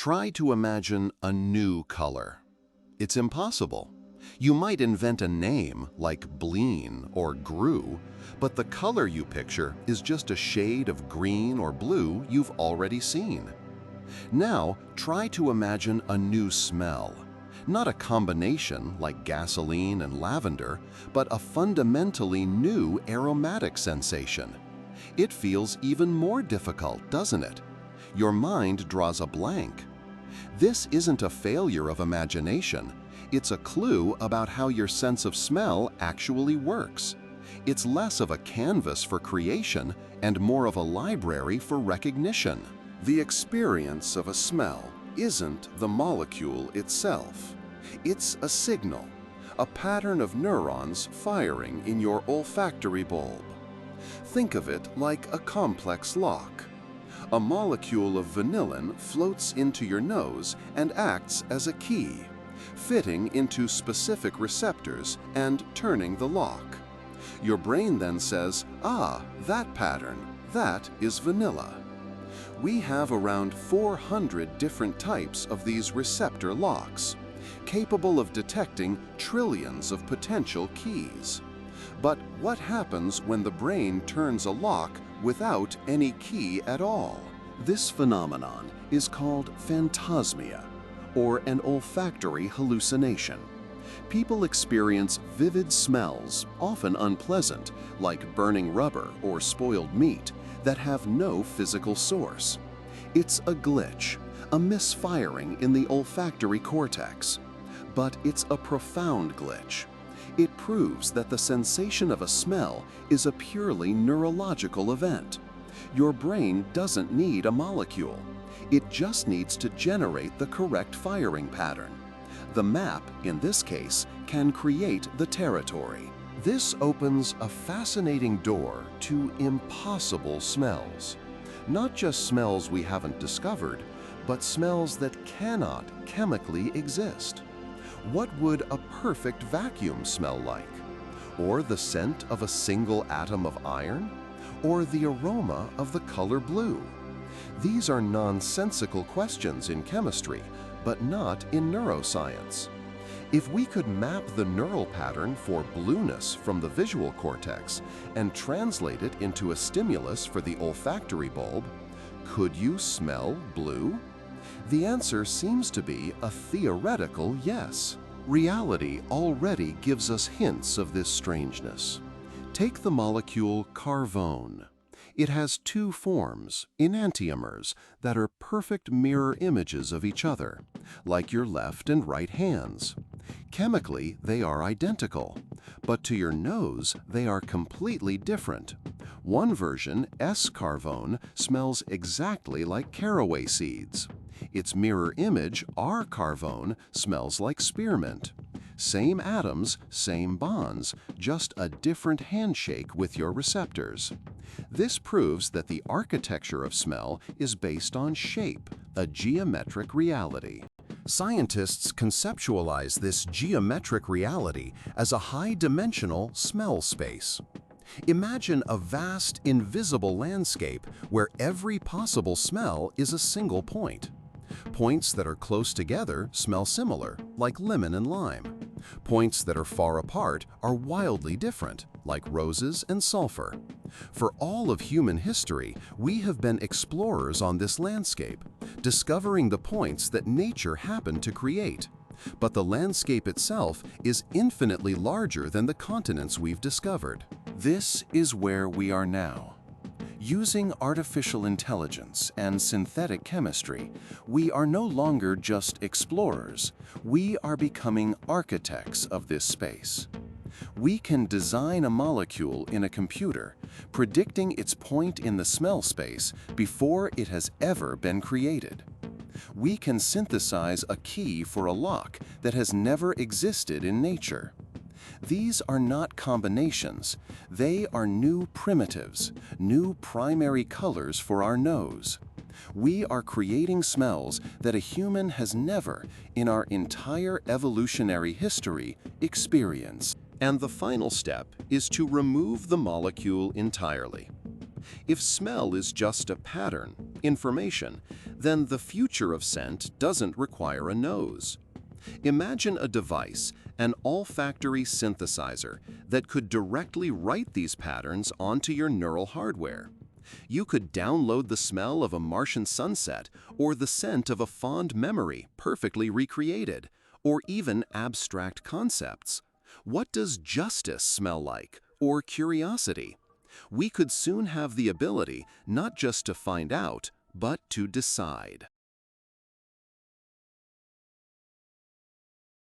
Try to imagine a new color. It's impossible. You might invent a name like bleen or grue, but the color you picture is just a shade of green or blue you've already seen. Now, try to imagine a new smell. Not a combination like gasoline and lavender, but a fundamentally new aromatic sensation. It feels even more difficult, doesn't it? Your mind draws a blank. This isn't a failure of imagination. It's a clue about how your sense of smell actually works. It's less of a canvas for creation and more of a library for recognition. The experience of a smell isn't the molecule itself. It's a signal, a pattern of neurons firing in your olfactory bulb. Think of it like a complex lock. A molecule of vanillin floats into your nose and acts as a key, fitting into specific receptors and turning the lock. Your brain then says, "Ah, that pattern, that is vanilla." We have around 400 different types of these receptor locks, capable of detecting trillions of potential keys. But what happens when the brain turns a lock without any key at all? This phenomenon is called phantasmia, or an olfactory hallucination. People experience vivid smells, often unpleasant, like burning rubber or spoiled meat, that have no physical source. It's a glitch, a misfiring in the olfactory cortex. But it's a profound glitch. It proves that the sensation of a smell is a purely neurological event. Your brain doesn't need a molecule. It just needs to generate the correct firing pattern. The map, in this case, can create the territory. This opens a fascinating door to impossible smells. Not just smells we haven't discovered, but smells that cannot chemically exist. What would a perfect vacuum smell like? Or the scent of a single atom of iron? Or the aroma of the color blue? These are nonsensical questions in chemistry, but not in neuroscience. If we could map the neural pattern for blueness from the visual cortex and translate it into a stimulus for the olfactory bulb, could you smell blue? The answer seems to be a theoretical yes. Reality already gives us hints of this strangeness. Take the molecule carvone. It has two forms, enantiomers, that are perfect mirror images of each other, like your left and right hands. Chemically, they are identical, but to your nose, they are completely different. One version, S-carvone, smells exactly like caraway seeds. Its mirror image, R-carvone, smells like spearmint. Same atoms, same bonds, just a different handshake with your receptors. This proves that the architecture of smell is based on shape, a geometric reality. Scientists conceptualize this geometric reality as a high-dimensional smell space. Imagine a vast, invisible landscape where every possible smell is a single point. Points that are close together smell similar, like lemon and lime. Points that are far apart are wildly different, like roses and sulfur. For all of human history, we have been explorers on this landscape, discovering the points that nature happened to create. But the landscape itself is infinitely larger than the continents we've discovered. This is where we are now. Using artificial intelligence and synthetic chemistry, we are no longer just explorers. We are becoming architects of this space. We can design a molecule in a computer, predicting its point in the smell space before it has ever been created. We can synthesize a key for a lock that has never existed in nature. These are not combinations. They are new primitives, new primary colors for our nose. We are creating smells that a human has never, in our entire evolutionary history, experienced. And the final step is to remove the molecule entirely. If smell is just a pattern, information, then the future of scent doesn't require a nose. Imagine a device, an olfactory synthesizer, that could directly write these patterns onto your neural hardware. You could download the smell of a Martian sunset or the scent of a fond memory perfectly recreated, or even abstract concepts. What does justice smell like? Or curiosity? We could soon have the ability not just to find out, but to decide.